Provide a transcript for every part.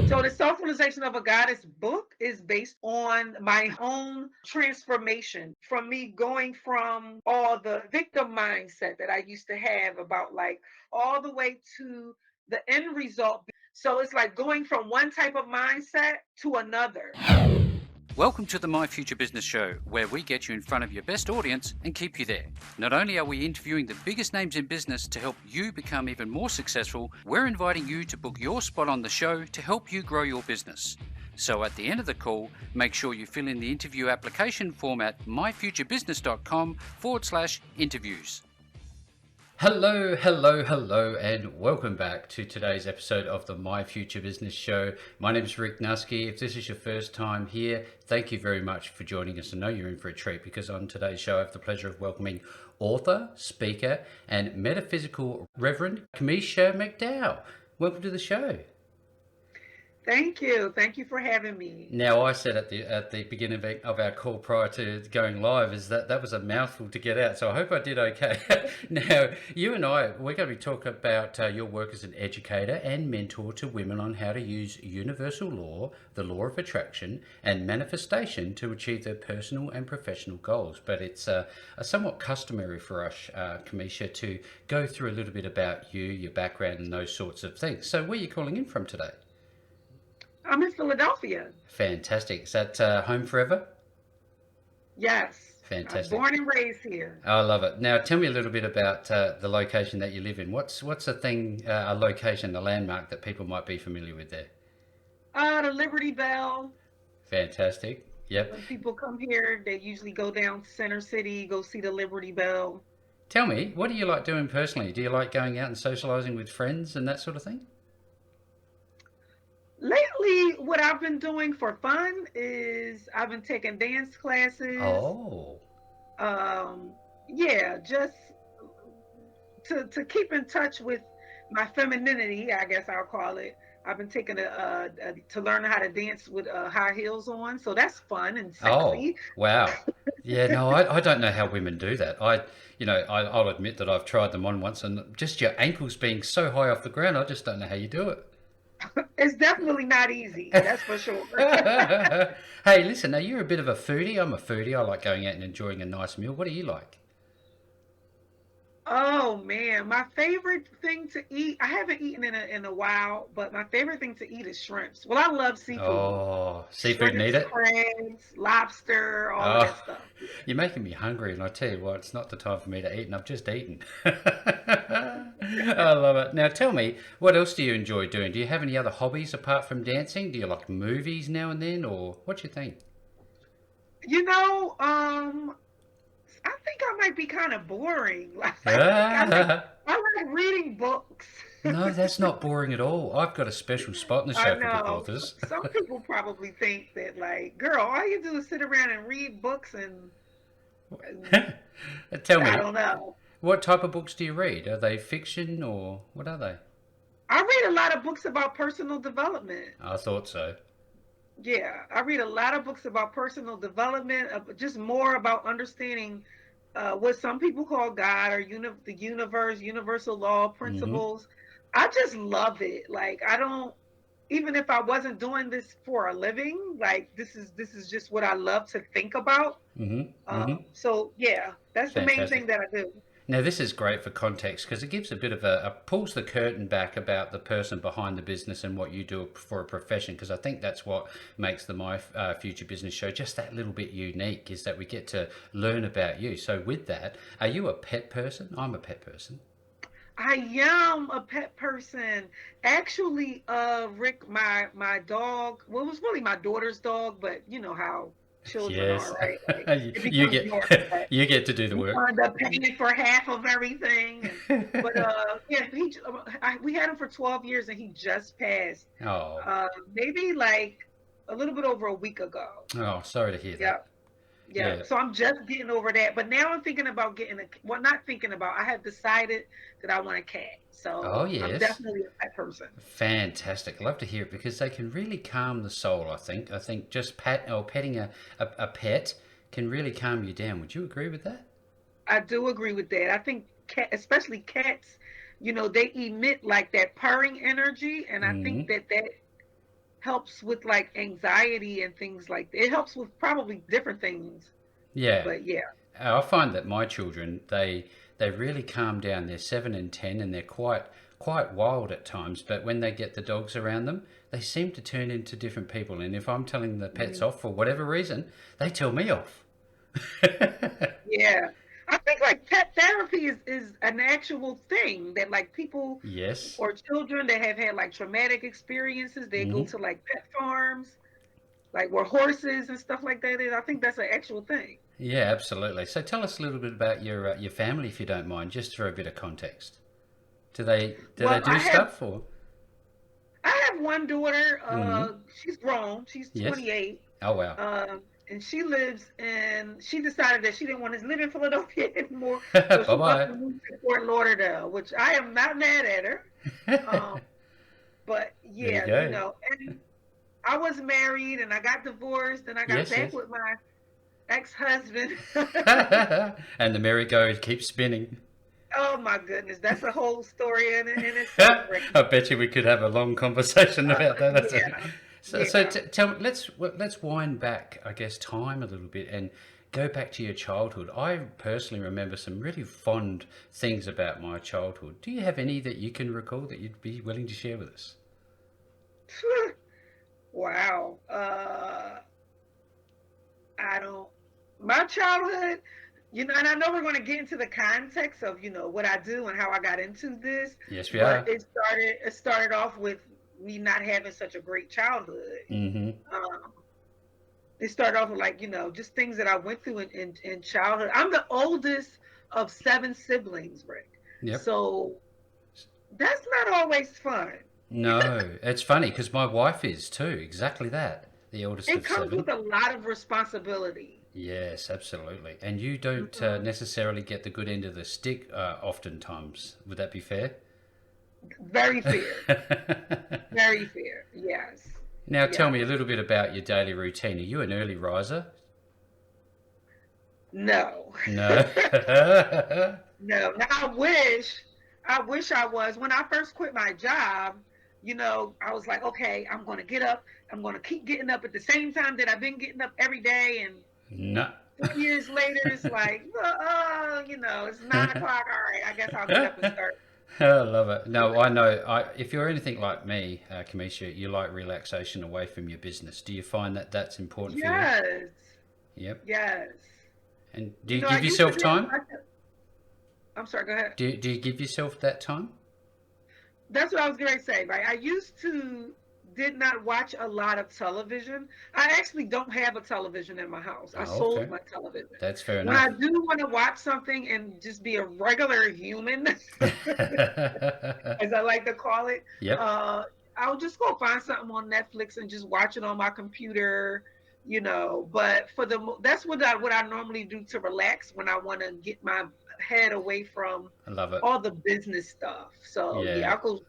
So the Self-Realization of a Goddess book is based on my own transformation from me going from all the victim mindset that I used to have about like all the way to the end result. So it's like going from one type of mindset to another. Welcome to the My Future Business Show, where we get you in front of your best audience and keep you there. Not only are we interviewing the biggest names in business to help you become even more successful, we're inviting you to book your spot on the show to help you grow your business. So at the end of the call, make sure you fill in the interview application form at myfuturebusiness.com/interviews. Hello, and welcome back to today's episode of the My Future Business Show. My name is Rick Nuske. If this is your first time here, thank you very much for joining us. I know you're in for a treat because on today's show I have the pleasure of welcoming author, speaker, and metaphysical Reverend Kimesha McDowell. Welcome to the show. Thank you. Thank you for having me. Now, I said at the beginning of our call prior to going live is that was a mouthful to get out, so I hope I did okay. Now, you and we're going to be talking about your work as an educator and mentor to women on how to use universal law, the law of attraction, and manifestation to achieve their personal and professional goals. But it's a somewhat customary for us, Kimesha, to go through a little bit about you, your background, and those sorts of things. So where are you calling in from today? I'm in Philadelphia. Fantastic. Is that home forever? Yes. Fantastic. I'm born and raised here. I love it. Now, tell me a little bit about the location that you live in. What's a thing, a location, a landmark that people might be familiar with there? The Liberty Bell. Fantastic. Yep. When people come here, they usually go down to Center City, go see the Liberty Bell. Tell me, what do you like doing personally? Do you like going out and socializing with friends and that sort of thing? Lately, what I've been doing for fun is I've been taking dance classes. Oh. Yeah, just to keep in touch with my femininity, I guess I'll call it. I've been taking to learn how to dance with high heels on, so that's fun and sexy. Oh, wow. Yeah, no, I don't know how women do that. I'll admit that I've tried them on once, and just your ankles being so high off the ground, I just don't know how you do it. It's definitely not easy, that's for sure. Hey, listen, now you're a bit of a foodie. I'm a foodie. I like going out and enjoying a nice meal. What do you like? Oh man, my favorite thing to eat, I haven't eaten in a while, but my favorite thing to eat is shrimps. Well, I love seafood. Oh, seafood and eat Shrimps, it? crabs, lobster, all of that Oh, stuff. you're making me hungry, and I tell you what, it's not the time for me to eat, and I've just eaten. I love it. Now, tell me, what else do you enjoy doing? Do you have any other hobbies apart from dancing? Do you like movies now and then, or what you think? You know, I think I might be kind of boring. Like Ah, I like reading books. no, that's not boring at all. I've got a special spot in the I show for book know. authors. Some people probably think that like, girl, all you do is sit around and read books and Tell I me, don't know. what type of books do you read? Are they fiction or what are they? I read a lot of books about personal development. I thought so. Yeah, I read a lot of books about personal development, just more about understanding what some people call God or the universe, universal law Mm-hmm. principles. I just love it. Like I don't, even if I wasn't doing this for a living, like this is just what I love to think about. Mm-hmm. Mm-hmm. So yeah, that's the main thing Fantastic. that I do. Now, this is great for context because it gives a bit of pulls the curtain back about the person behind the business and what you do for a profession. Because I think that's what makes the My Future Business Show just that little bit unique is that we get to learn about you. So, with that, are you a pet person? I'm a pet person. I am a pet person. Actually, Rick, my dog. Well, it was really my daughter's dog, but you know how children Yes, are, right? Like it you becomes get your pet. you get to do the You work. wind up paying for half of everything, but yeah, we had him for 12 years, and he just passed. Oh, Maybe like a little bit over a week ago. oh, sorry to hear Yeah. that. Yeah, Yeah. so I'm just getting over that. But now I'm thinking about getting well, not thinking about, I have decided that I want a cat. Oh, So I'm yes. definitely a pet person. Fantastic. I love to hear it because they can really calm the soul, I think. I think just petting a pet can really calm you down. Would you agree with that? I do agree with that. I think especially cats, they emit like that purring energy. And I think Mm-hmm. that helps with like anxiety and things like that. It helps with probably different things, Yeah. but yeah. I find that my children, they really calm down. They're 7 and 10, and they're quite wild at times. But when they get the dogs around them, they seem to turn into different people. And if I'm telling the pets Mhm. off for whatever reason, they tell me off. Yeah. I think like pet therapy is an actual thing that like people Yes. or children that have had like traumatic experiences, they go Hmm. to like pet farms, like where horses and stuff like that is. I think that's an actual thing. Yeah, absolutely. So tell us a little bit about your family, if you don't mind, just for a bit of context. Do they Well, do stuff or? I have one daughter. Hmm. She's grown. She's Yes. 28. Oh wow. And she lives in. She decided that she didn't want to live in Philadelphia anymore, so Bye she wants bye. to move to Fort Lauderdale, which I am not mad at her. Um, but There you yeah, go. and I was married and I got divorced and I got Yes, back yes. with my ex-husband. And the merry-go keeps spinning. Oh my goodness, that's a whole story in itself, Rick. I bet you we could have a long conversation about that. Yeah, So yeah. tell let's wind back, I guess, time a little bit and go back to your childhood. I personally remember some really fond things about my childhood. Do you have any that you can recall that you'd be willing to share with us? Wow. I don't. My childhood, and I know we're going to get into the context of what I do and how I got into this, Yes, we but are. it started off with me not having such a great childhood. Mm-hmm. Um, it started off with like just things that I went through in childhood. I'm the oldest of seven siblings, Rick. Yep. So that's not always fun. No, it's funny because my wife is too. Exactly that. The eldest It of comes seven. with a lot of responsibility. Yes, absolutely. And you don't Mhm. necessarily get the good end of the stick oftentimes. Would that be fair? Very fair. Very fair. Yes. Now, tell me a Yes. little bit about your daily routine. Are you an early riser? No. No. No. Now I wish I was. When I first quit my job, I was like, okay, I'm gonna get up. I'm gonna keep getting up at the same time that I've been getting up every day. And No. 4 years later, it's like, it's 9 o'clock. All right, I guess I'll get up and start. I love it. No, I know. If you're anything like me, Kamisha, you like relaxation away from your business. Do you find that that's important for you? Yes. Yep. Yes. And do you I give used to yourself be. time? I'm sorry. Go ahead. Do you give yourself that time? That's what I was going to say, right? I used to did not watch a lot of television. I actually don't have a television in my house. I Oh, sold okay. my television. That's fair When I enough. do want to watch something and just be a regular human, as I like to call it, Yep. uh, I'll just go find something on Netflix and just watch it on my computer. But that's what I normally do to relax when I want to get my head away from I love it. all the business stuff. So yeah, Yeah. I'll go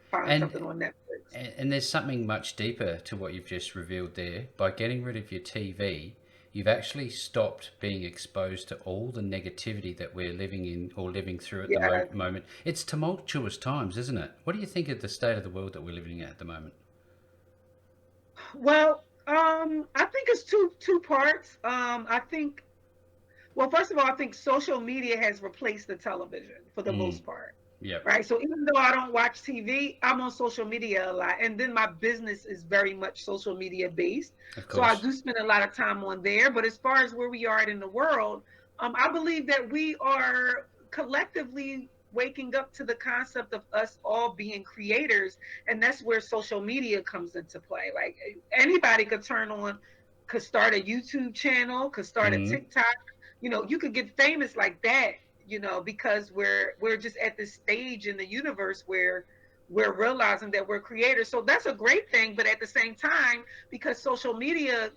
find And something on Netflix. and there's something much deeper to what you've just revealed there. By getting rid of your TV, you've actually stopped being exposed to all the negativity that we're living in or living through at the Yeah. moment. It's tumultuous times, isn't it? What do you think of the state of the world that we're living in at the moment? Well, I think it's two parts. I think well, first of all, I think social media has replaced the television for the Mm, most part. yep, Right. So even though I don't watch TV, I'm on social media a lot. And then my business is very much social media based. of So I course. do spend a lot of time on there. But as far as where we are in the world, I believe that we are collectively waking up to the concept of us all being creators. And that's where social media comes into play. Like anybody could start a YouTube channel, could start a Mm, TikTok. You could get famous like that, because we're just at this stage in the universe where we're realizing that we're creators. So that's a great thing, but at the same time, because social media,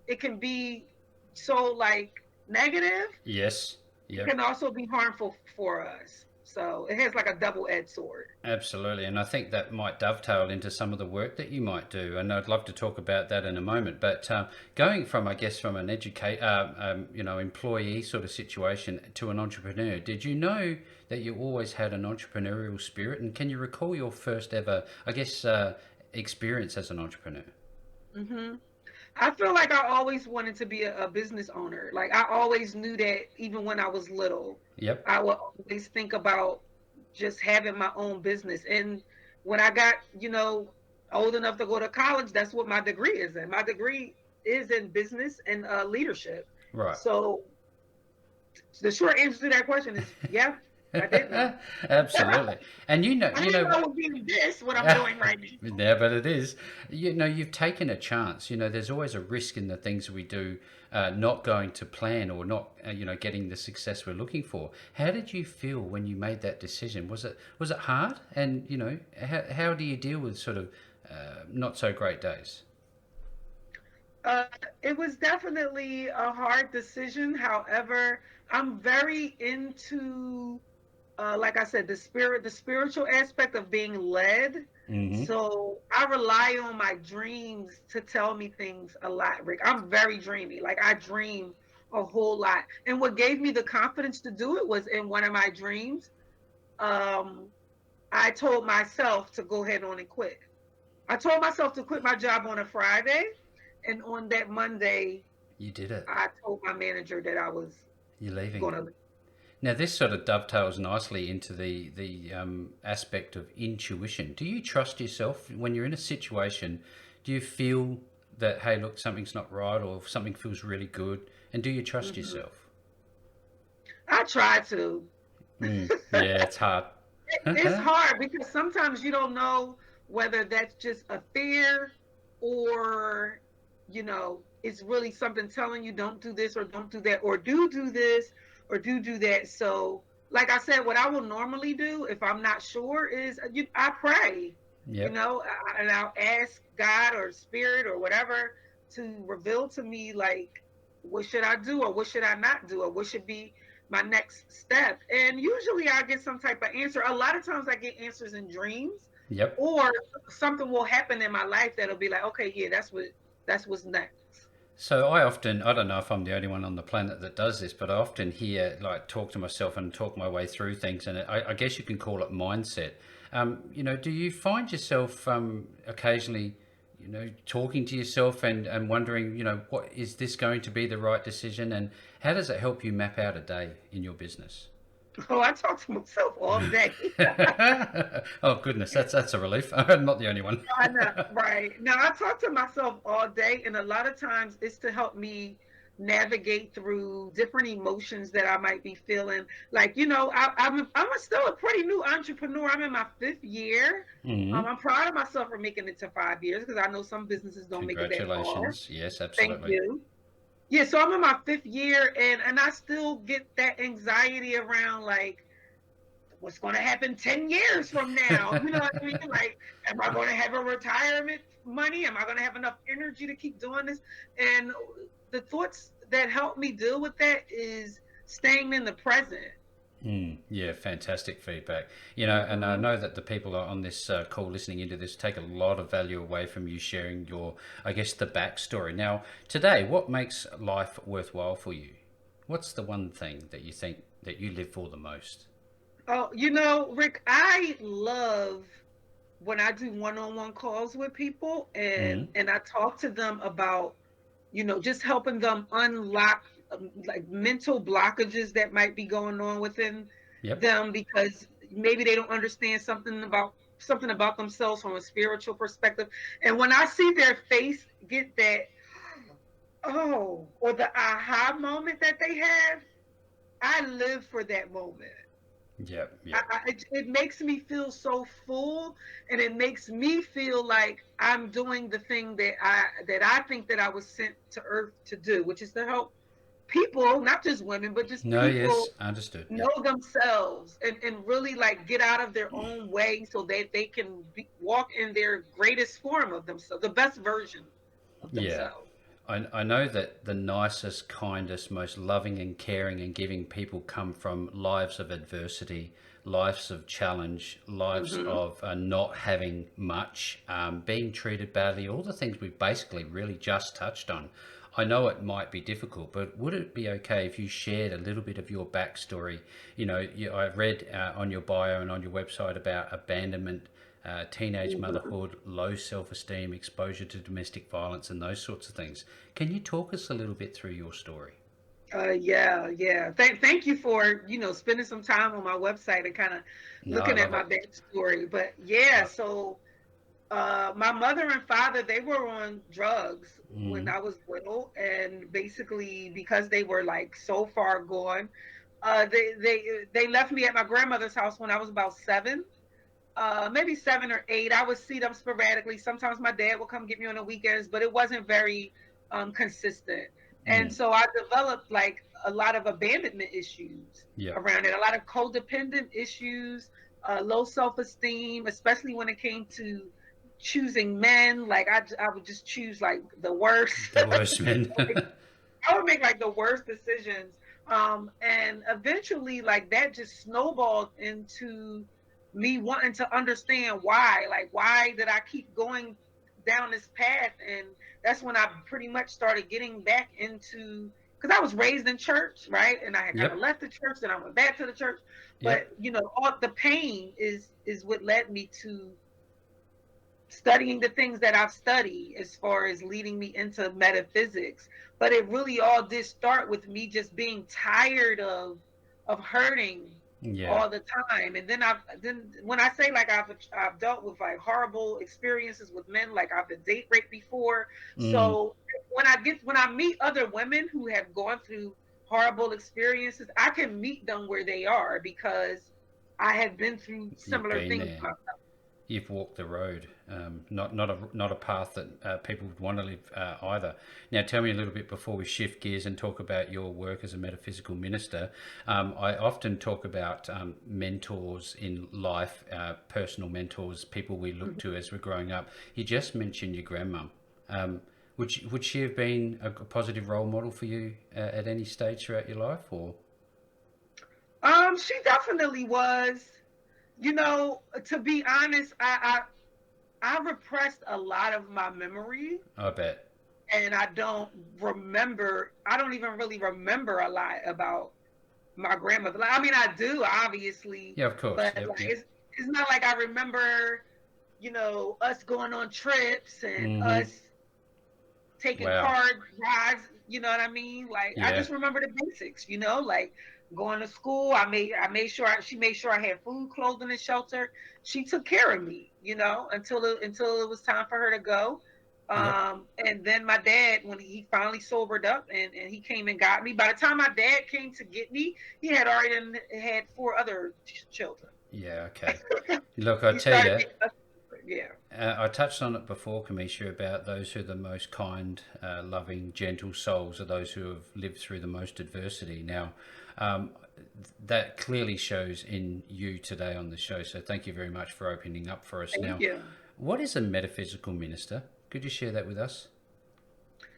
it can be so like negative, yes, it yep. can also be harmful for us. So it has like a double-edged sword. Absolutely, and I think that might dovetail into some of the work that you might do, and I'd love to talk about that in a moment. But going from, I guess, from an employee sort of situation to an entrepreneur, did you know that you always had an entrepreneurial spirit? And can you recall your first ever, I guess, experience as an entrepreneur. Hmm. I feel like I always wanted to be a business owner. Like I always knew that even when I was little, Yep. I would always think about just having my own business. And when I got, old enough to go to college, that's what my degree is in. My degree is in business and leadership. Right. So the short answer to that question is yeah, I did know. Absolutely. And I you didn't know know it what? would be this, what I'm doing right now. Yeah, but it is. You know, you've taken a chance. You know, there's always a risk in the things we do, not going to plan or not, getting the success we're looking for. How did you feel when you made that decision? Was it hard? And how do you deal with sort of not so great days? Uh, it was definitely a hard decision. However, I'm very into, like I said, the spiritual aspect of being led. Hmm. So I rely on my dreams to tell me things a lot, Rick. I'm very dreamy. Like I dream a whole lot. And what gave me the confidence to do it was in one of my dreams. Um, I told myself to go ahead on and quit. I told myself to quit my job on a Friday, and on that Monday, You did it. I told my manager that I was You're leaving. going to leave. Now, this sort of dovetails nicely into the aspect of intuition. Do you trust yourself when you're in a situation? Do you feel that, hey, look, something's not right, or something feels really good, and do you trust Mhm. yourself? I try to. Mm, yeah, it's hard. It's hard because sometimes you don't know whether that's just a fear or, it's really something telling you don't do this or don't do that or do this or do that. So, like I said, what I will normally do if I'm not sure is I pray, Yep. and I'll ask God or spirit or whatever to reveal to me, like, what should I do or what should I not do or what should be my next step. And usually I get some type of answer. A lot of times I get answers in dreams Yep. or something will happen in my life that'll be like, okay, yeah, that's what's next. So I don't know if I'm the only one on the planet that does this, but I often hear, like, talk to myself and talk my way through things, and I guess you can call it mindset. Do you find yourself occasionally, talking to yourself and wondering, what is this going to be the right decision, and how does it help you map out a day in your business? Oh, I talk to myself all day. Oh goodness, that's a relief. I'm not the only one. I know, right. Now I talk to myself all day, and a lot of times it's to help me navigate through different emotions that I might be feeling. Like, still a pretty new entrepreneur. I'm in my fifth year. Hmm. I'm proud of myself for making it to 5 years because I know some businesses don't make it that far. Congratulations. Yes, Thank absolutely. you. Yeah, so I'm in my fifth year, and I still get that anxiety around like what's going to happen 10 years from now. You know what I mean? Like, am I going to have a retirement money? Am I going to have enough energy to keep doing this? And the thoughts that help me deal with that is staying in the present. Mm, yeah, fantastic feedback. And I Hmm. know that the people are on this call listening into this take a lot of value away from you sharing your, I guess, the backstory. Now, today, what makes life worthwhile for you? What's the one thing that you think that you live for the most? Oh, Rick, I love when I do one-on-one calls with people and Mm, I talk to them about just helping them unlock like mental blockages that might be going on within yep. them because maybe they don't understand something about themselves from a spiritual perspective. And when I see their face get that, oh, or the aha moment that they have, I live for that moment. Yep. Yep. It makes me feel so full, and it makes me feel like I'm doing the thing that I think that I was sent to Earth to do, which is to help people, not just women, but just No, people yes, understood. know Yep. themselves and really like get out of their own way so that they can walk in their greatest form of themselves, the best version of Yeah. themselves. I know that the nicest, kindest, most loving and caring and giving people come from lives of adversity, lives of challenge, lives Hmm. of not having much, being treated badly, all the things we've basically really just touched on. I know it might be difficult, but would it be okay if you shared a little bit of your backstory? I read on your bio and on your website about abandonment, teenage Mhm. motherhood, low self-esteem, exposure to domestic violence, and those sorts of things. Can you talk us a little bit through your story? Yeah, yeah. Thank you for, spending some time on my website and kind of No, I looking at love my it. backstory. But yeah, Love so my mother and father, they were on drugs it. when Mm. I was little, and basically because they were like so far gone, they left me at my grandmother's house when I was about 7, maybe 7 or 8. I would see them sporadically. Sometimes my dad would come get me on the weekends, but it wasn't very consistent. And Mm. so I developed like a lot of abandonment issues Yep. around it, a lot of codependent issues, low self esteem, especially when it came to choosing men. Like I would just choose like the worst. The worst men. I would make like the worst decisions. And eventually, like that just snowballed into me wanting to understand why. Like, why did I keep going down this path? And that's when I pretty much started getting back into, because I was raised in church, right? And I had kind of Yep. left the church, then I went back to the church. But Yep. all the pain is what led me to studying the things that I've studied as far as leading me into metaphysics. But it really all did start with me just being tired of hurting Yeah. all the time. And then when I say like I've dealt with like horrible experiences with men, like I've been date raped before. Mm. So when I meet other women who have gone through horrible experiences, I can meet them where they are because I have been through You've similar been things. there. You've walked the road, not a path that people would want to live either. Now, tell me a little bit before we shift gears and talk about your work as a metaphysical minister. I often talk about mentors in life, personal mentors, people we look to as we're growing up. You just mentioned your grandmum. Would she have been a positive role model for you at any stage throughout your life, or? She definitely was. To be honest, I repressed a lot of my memory, I bet. and I don't remember. I don't even really remember a lot about my grandmother. Like, I mean, I do obviously, Yeah, of course. but Yep, like yep. it's not like I remember, us going on trips and Mm-hmm. us taking Wow. car rides. You know what I mean? Like I Yeah. just remember the basics. Like going to school. I made sure she made sure I had food, clothing, and shelter. She took care of me. Until it was time for her to go. Yep. And then my dad, when he finally sobered up and he came and got me. By the time my dad came to get me, he had already had 4 other children. Yeah. Okay. Look, I He tell started you, making us, yeah. I touched on it before, Kamisha, about those who are the most kind, loving, gentle souls are those who have lived through the most adversity. Now, um, that clearly shows in you today on the show. So thank you very much for opening up for us. Thank Now, you. what is a metaphysical minister? Could you share that with us?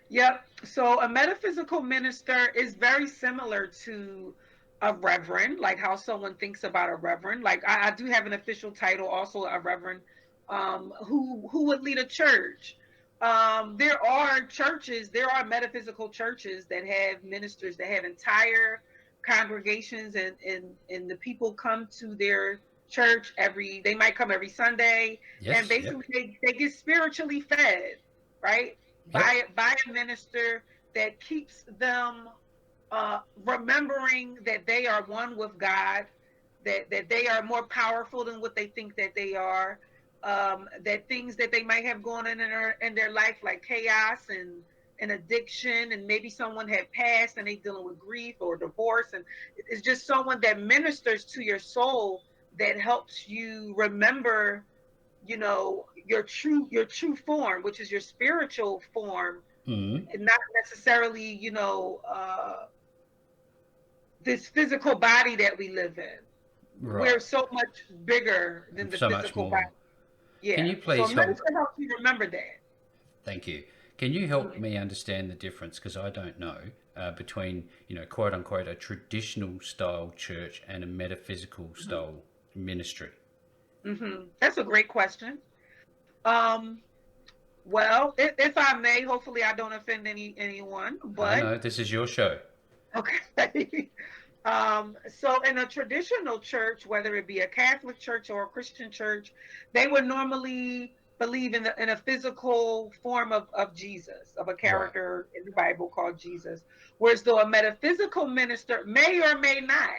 Yep. So a metaphysical minister is very similar to a reverend, like how someone thinks about a reverend. Like I do have an official title, also a reverend, who would lead a church. There are metaphysical churches that have ministers that have entire congregations, and the people come to their church they might come every Sunday, and Yes. Yep. basically they get spiritually fed, right? Yep. By a minister that keeps them remembering that they are one with God, that they are more powerful than what they think that they are, that things that they might have going on in their life, like chaos and addiction, and maybe someone had passed and they dealing with grief or divorce, and it's just someone that ministers to your soul, that helps you remember, your true form, which is your spiritual form, Mm. and not necessarily, this physical body that we live in. We're Right. so much bigger than the So much physical body. more. Can Yeah. you So please help? minister helps you remember that. Thank you. Can you help Mhm. me understand the difference? Because I don't know between, quote unquote, a traditional style church and a metaphysical style ministry. That's a great question. Um, well, if I may, hopefully I don't offend anyone, I but know this is your show. okay. So in a traditional church, whether it be a Catholic church or a Christian church, they would normally believe in a physical form of Jesus, of a Right. character in the Bible called Jesus. Whereas though a metaphysical minister may or may not,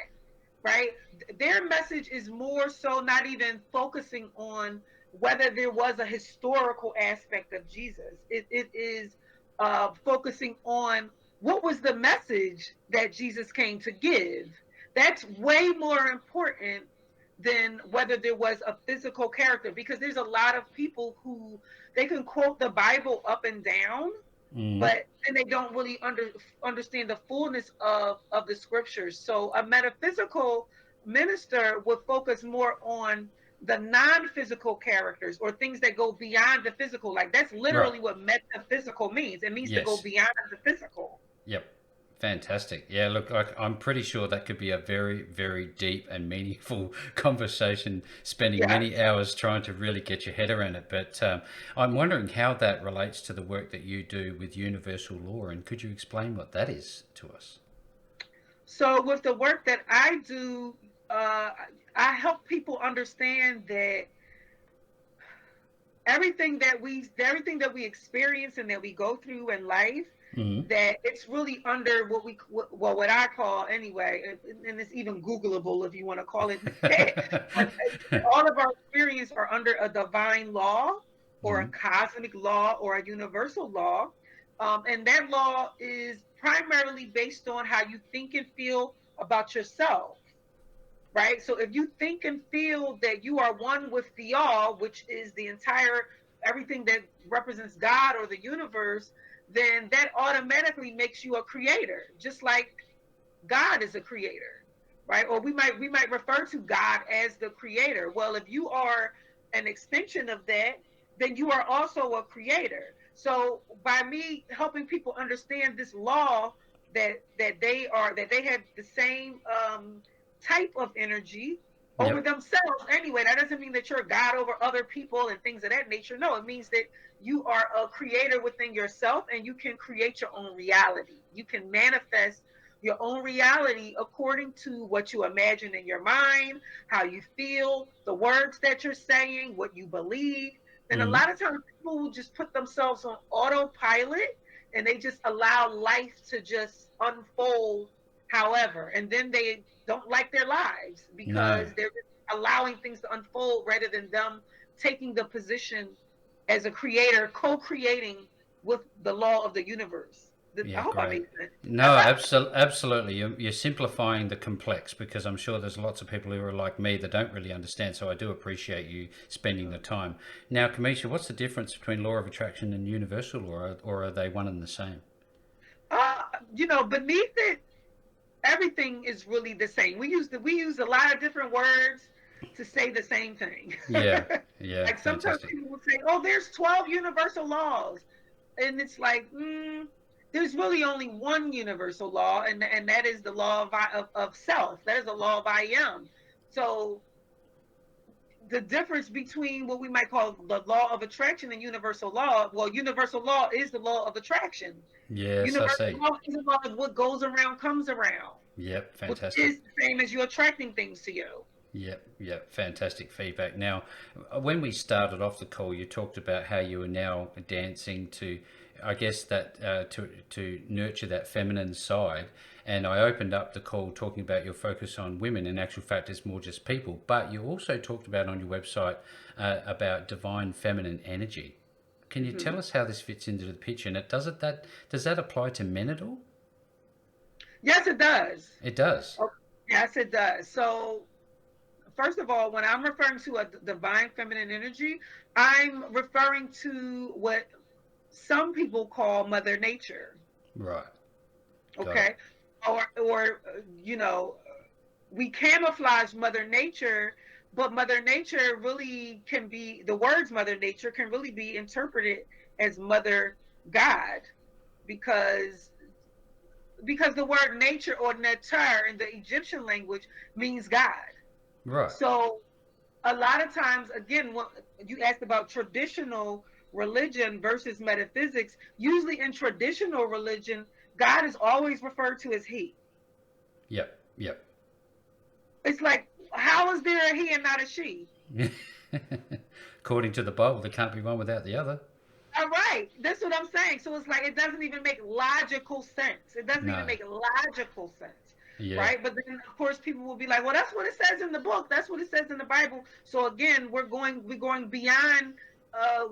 right? Their message is more so not even focusing on whether there was a historical aspect of Jesus. It is focusing on what was the message that Jesus came to give. That's way more important than whether there was a physical character, because there's a lot of people who they can quote the Bible up and down, Mm. but then they don't really understand the fullness of the scriptures. So a metaphysical minister would focus more on the non-physical characters or things that go beyond the physical. Like that's Right. literally what metaphysical means. It means to go Yes. beyond the physical. Yep. Fantastic. Yeah, look, I'm pretty sure that could be a very, very deep and meaningful conversation, spending Yes. many hours trying to really get your head around it. But I'm wondering how that relates to the work that you do with universal law, and could you explain what that is to us? So with the work that I do, uh, I help people understand that everything that we experience and that we go through in life, Mm. that it's really under what I call anyway, and it's even Googleable if you want to call it that. But all of our experience are under a divine law or a Mm. cosmic law or a universal law, and that law is primarily based on how you think and feel about yourself, right? So if you think and feel that you are one with the all, which is the entire everything that represents God or the universe, then that automatically makes you a creator, just like God is a creator, right? Or we might refer to God as the creator. Well, if you are an extension of that, then you are also a creator. So by me helping people understand this law, that they have the same type of energy over Yep. themselves anyway. That doesn't mean that you're God over other people and things of that nature. No, it means that you are a creator within yourself and you can create your own reality. You can manifest your own reality according to what you imagine in your mind, how you feel, the words that you're saying, what you believe. And a Mm. lot of times people will just put themselves on autopilot and they just allow life to just unfold however. And then they don't like their lives No. because they're just allowing things to unfold rather than them taking the position as a creator, co-creating with the law of the universe. I Yeah, hope I great. made sense. No, absolutely. You're simplifying the complex because I'm sure there's lots of people who are like me that don't really understand. So I do appreciate you spending the time. Now, Kamisha, what's the difference between law of attraction and universal law, or are they one and the same? uh, Beneath it, everything is really the same. We use a lot of different words to say the same thing. Yeah, yeah, Like sometimes fantastic. people will say, "Oh, there's 12 universal laws," and it's like, there's really only one universal law, and that is the law of self. That is the law of I am. So the difference between what we might call the law of attraction and universal law, well, universal law is the law of attraction. Yes, I Universal see. law is the law of what goes around comes around, Yep, which fantastic. is the same as you attracting things to you. Yep, yep, fantastic feedback. Now, when we started off the call, you talked about how you are now dancing to, I guess that to nurture that feminine side. And I opened up the call talking about your focus on women. In actual fact, it's more just people. But you also talked about on your website about divine feminine energy. Can you tell Mhm. us how this fits into the picture? And does that apply to men at all? Yes, it does. It does. Oh, yes, it does. So first of all, when I'm referring to a divine feminine energy, I'm referring to what some people call Mother Nature. Right. Got it. Okay, or we camouflage Mother Nature, but Mother Nature really can be the words Mother Nature can really be interpreted as Mother God, because the word nature or neter in the Egyptian language means God. Right. So a lot of times, again, when you asked about traditional religion versus metaphysics, usually in traditional religion, God is always referred to as He. Yep. Yep. It's like, how is there a he and not a she? According to the Bible, there can't be one without the other. All right, that's what I'm saying. So it's like it doesn't even make logical sense. It doesn't even No. make logical sense, Yeah. right? But then of course people will be like, well, that's what it says in the book. That's what it says in the Bible. So again, we're going beyond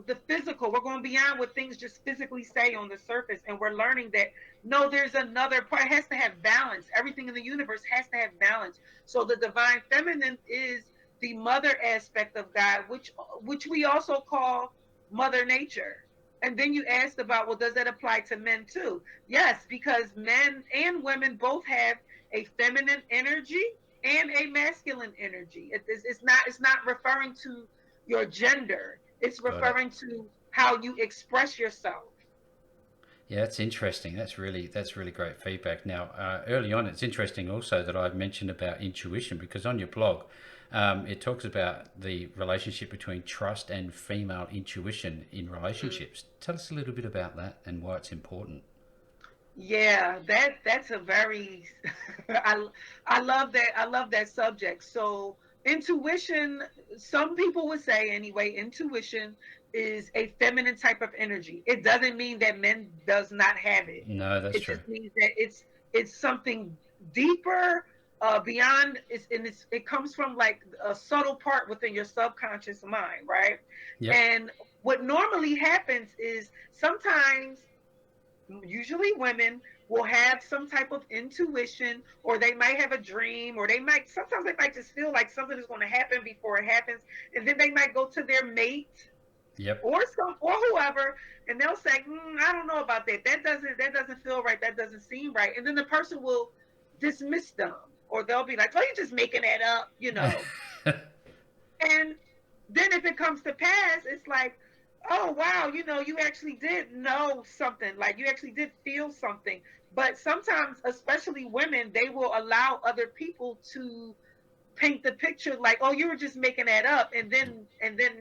the physical. We're going beyond what things just physically say on the surface, and we're learning that no, there's another part. It has to have balance. Everything in the universe has to have balance. So the divine feminine is the mother aspect of God, which we also call Mother Nature. And then you asked about, well, does that apply to men too? Yes, because men and women both have a feminine energy and a masculine energy. It's not referring to your gender. It's Got it. referring to how you express yourself. Yeah, that's interesting. That's really great feedback. Now, early on, it's interesting also that I've mentioned about intuition because on your blog, it talks about the relationship between trust and female intuition in relationships. Tell us a little bit about that and why it's important. Yeah, that's a very I I love that. I love that subject. So intuition, some people would say anyway, intuition is a feminine type of energy. It doesn't mean that men does not have it. No, that's It true. just means that it's something deeper, beyond. It comes from like a subtle part within your subconscious mind, right? Yep. And what normally happens is sometimes, usually women will have some type of intuition, or they might have a dream, or sometimes they might just feel like something is going to happen before it happens, and then they might go to their mate Yep. or whoever, and they'll say, I don't know about that. That doesn't feel right. That doesn't seem right. And then the person will dismiss them, or they'll be like, oh, you're just making that up. And then if it comes to pass, it's like, oh wow, you actually did know something, like you actually did feel something. But sometimes, especially women, they will allow other people to paint the picture like, oh, you were just making that up. And then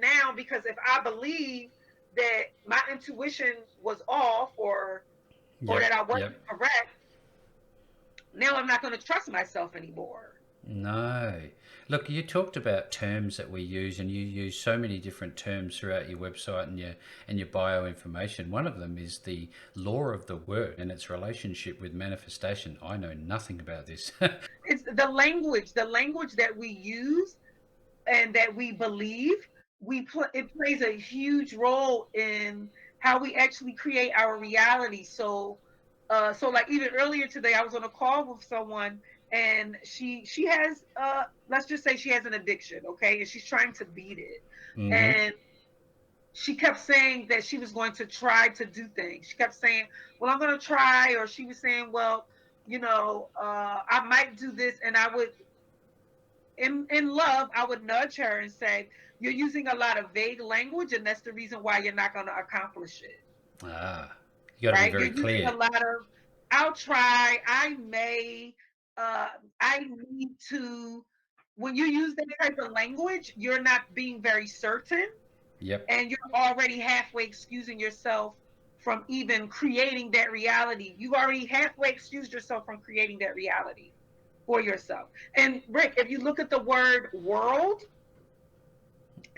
now, because if I believe that my intuition was off, or Yep. that I Yep. wasn't correct, now I'm not going to trust myself anymore. No. Look, you talked about terms that we use, and you use so many different terms throughout your website and your bio information. One of them is the law of the word and its relationship with manifestation. I know nothing about this. It's the language that we use and that we believe. It plays a huge role in how we actually create our reality. So like even earlier today, I was on a call with someone, and she has, let's just say she has an addiction, okay, and she's trying to beat it. Mm-hmm. And she kept saying that she was going to try to do things. She kept saying, well, I'm going to try. Or she was saying, well, I might do this. And I would, in love, I would nudge her and say, you're using a lot of vague language, and that's the reason why you're not going to accomplish it. Ah, you got to be Right? very You're using a clear. lot of, I'll try, I may, uh, I need to. When you use that type of language, you're not being very certain, Yep. and you're already halfway excusing yourself from even creating that reality. You've already halfway excused yourself from creating that reality for yourself. And Rick, if you look at the word world,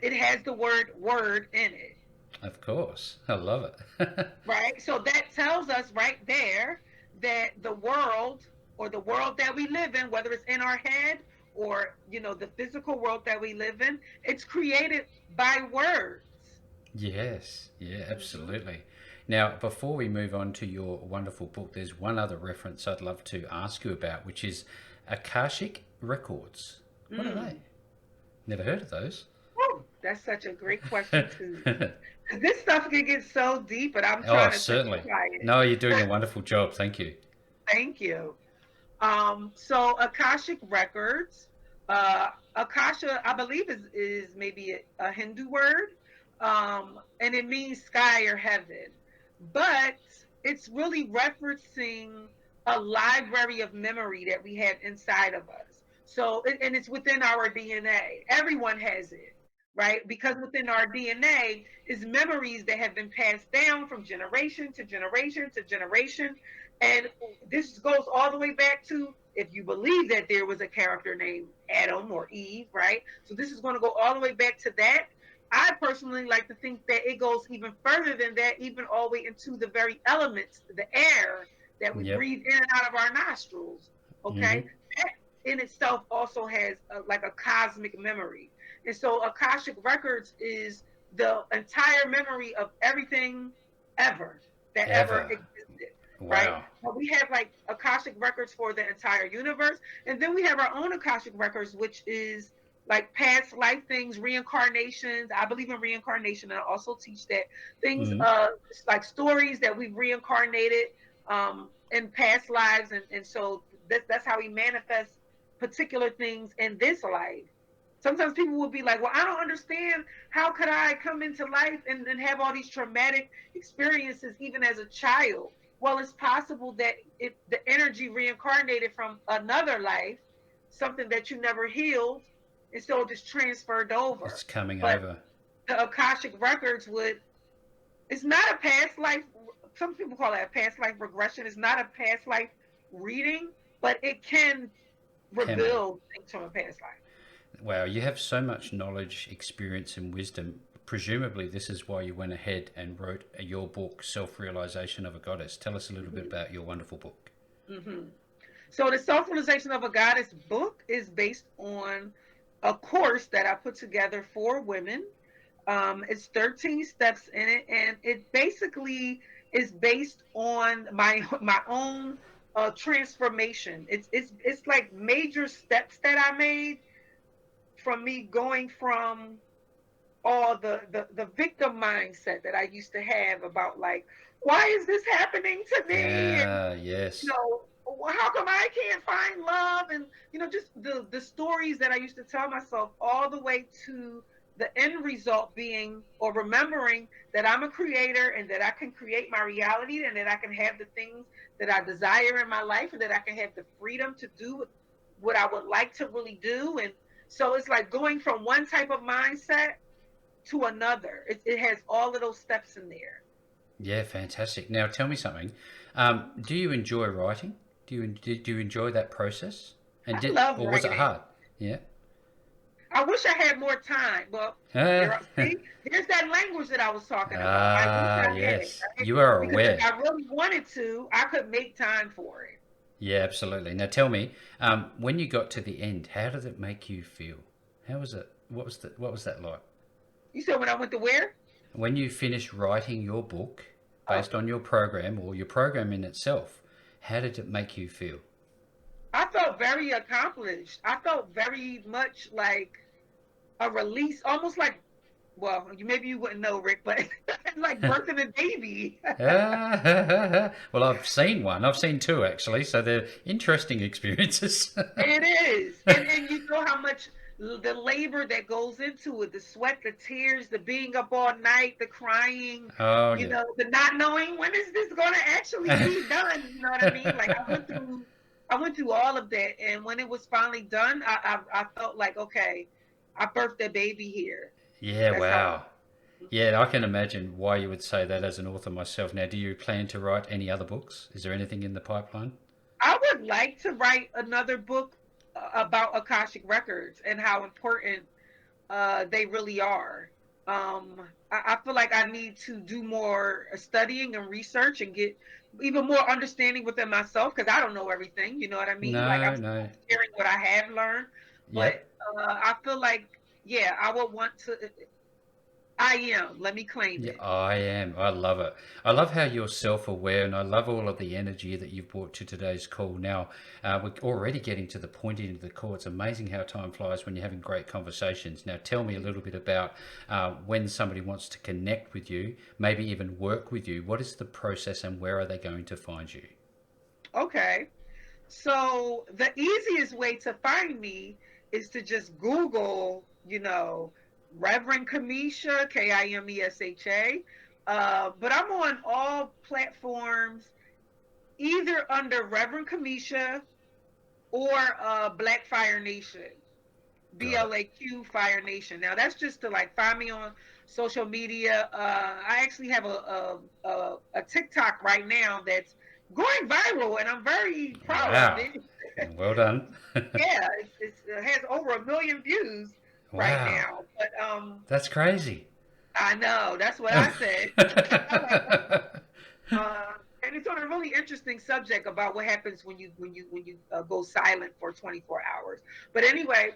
it has the word word in it, Of course. I love it. right? So that tells us right there that the world, or the world that we live in, whether it's in our head or the physical world that we live in, it's created by words. Yes, yeah, Hmm. absolutely. Now, before we move on to your wonderful book, there's one other reference I'd love to ask you about, which is Akashic Records. What are they? Mm. Never heard of those. Whew, that's such a great question too. Because this stuff can get so deep, but I'm Oh, trying to certainly. simplify No, you're it. doing a wonderful job. Thank you. Thank you. So Akashic records, uh, Akasha, I believe is maybe a Hindu word, and it means sky or heaven, but it's really referencing a library of memory that we have inside of us. So, and it's within our DNA. Everyone has it. right? Because within our DNA is memories that have been passed down from generation to generation to generation. And this goes all the way back to, if you believe that there was a character named Adam or Eve, right? So this is going to go all the way back to that. I personally like to think that it goes even further than that, even all the way into the very elements, the air that we Yep. breathe in and out of our nostrils. Okay, Mm-hmm. that in itself also has like a cosmic memory. And so Akashic Records is the entire memory of everything ever that ever Ever. existed, right? Wow. But we have like Akashic Records for the entire universe. And then we have our own Akashic Records, which is like past life things, reincarnations. I believe in reincarnation, and I also teach that things, Mm-hmm. like stories that we've reincarnated in past lives, and so that's how we manifest particular things in this life. Sometimes people will be like, well, I don't understand, how could I come into life and have all these traumatic experiences even as a child? Well, it's possible that the energy reincarnated from another life, something that you never healed, and so it just transferred It's over. coming But over. the Akashic records would, it's not a past life, some people call it a past life regression. It's not a past life reading, but it can Can be. reveal things from a past life. Wow, you have so much knowledge, experience, and wisdom. Presumably, this is why you went ahead and wrote your book, Self Realization of a Goddess. Tell us a little bit about your wonderful book. Mm-hmm. So the Self-Realization of a Goddess book is based on a course that I put together for women. It's 13 steps in it, and it basically is based on my own transformation. It's like major steps that I made from me going from all the victim mindset that I used to have about, like, why is this happening to me? And Ah, yes. how come I can't find love? And just the stories that I used to tell myself, all the way to the end result being, or remembering, that I'm a creator and that I can create my reality, and that I can have the things that I desire in my life, and that I can have the freedom to do what I would like to really do. And so it's like going from one type of mindset to another. It has all of those steps in there. Yeah, fantastic. Now, tell me something. Do you enjoy writing? Do you enjoy that process? And I did love or was it writing. hard? Yeah. I wish I had more time. Well, there, see, there's that language that I was talking about. I wish Ah, I had it, yes. right? You are Because if aware. I really wanted to, I could make time for it. Yeah, absolutely. Now, tell me, when you got to the end, how did it make you feel? How was it? What was that like? You said when I went to where? When you finished writing your book Oh, based on your program or your program in itself, how did it make you feel? I felt very accomplished. I felt very much like a release, almost like, well, maybe you wouldn't know, Rick, but like birthing a baby. Well, I've seen one. I've seen two actually, so they're interesting experiences. It is. And you know how much the labor that goes into it, the sweat, the tears, the being up all night, the crying, Oh yeah. the not knowing when is this going to actually be done, you know what I mean? Like I went through all of that, and when it was finally done, I felt like, okay, I birthed a baby here. Yeah, That's how wow. Yeah, I can imagine why you would say that as an author myself. Now, do you plan to write any other books? Is there anything in the pipeline? I would like to write another book about Akashic records and how important they really are. I feel like I need to do more studying and research and get even more understanding within myself, because I don't know everything. You know what I mean? Like, I'm No, still no. sharing what I have learned, but Yep. I feel like, yeah, I would want to. I am. Let me claim Yeah, it. I am. I love it. I love how you're self-aware, and I love all of the energy that you've brought to today's call. Now, we're already getting to the point into the call. It's amazing how time flies when you're having great conversations. Now, tell me a little bit about when somebody wants to connect with you, maybe even work with you. What is the process, and where are they going to find you? Okay. So the easiest way to find me is to just Google, Reverend Kimesha, Kimesha. But I'm on all platforms, either under Reverend Kimesha or Black Fire Nation. Got it. BLAQ Fire Nation. Now that's just to like find me on social media. I actually have a TikTok right now that's going viral, and I'm very proud of Wow. it. Well done. Yeah, it has over 1 million views right Wow. now. But That's crazy. I know that's what I said. I'm like, uh, and it's on a really interesting subject about what happens when you go silent for 24 hours. But anyway,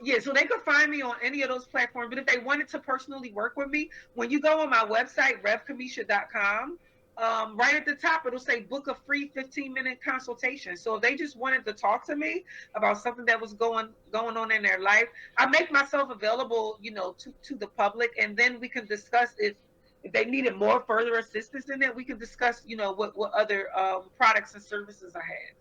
yeah, so they could find me on any of those platforms. But if they wanted to personally work with me, when you go on my website, revkimesha.com, right at the top it'll say book a free 15-minute consultation. So if they just wanted to talk to me about something that was going on in their life, I make myself available, to the public, and then we can discuss if they needed more further assistance in it, we can discuss, what other products and services I have.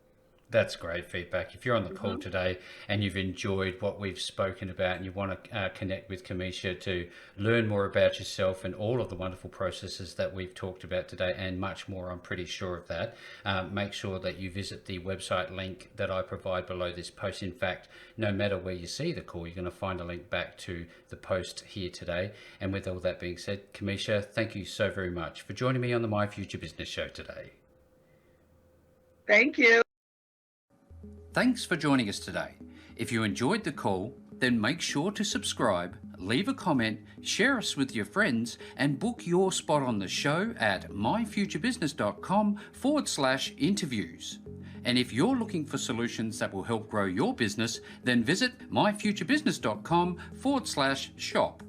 That's great feedback. If you're on the call Mm-hmm. today and you've enjoyed what we've spoken about and you want to connect with Kimesha to learn more about yourself and all of the wonderful processes that we've talked about today and much more, I'm pretty sure of that, make sure that you visit the website link that I provide below this post. In fact, no matter where you see the call, you're going to find a link back to the post here today. And with all that being said, Kimesha, thank you so very much for joining me on the My Future Business Show today. Thank you. Thanks for joining us today. If you enjoyed the call, then make sure to subscribe, leave a comment, share us with your friends, and book your spot on the show at myfuturebusiness.com/interviews. And if you're looking for solutions that will help grow your business, then visit myfuturebusiness.com/shop.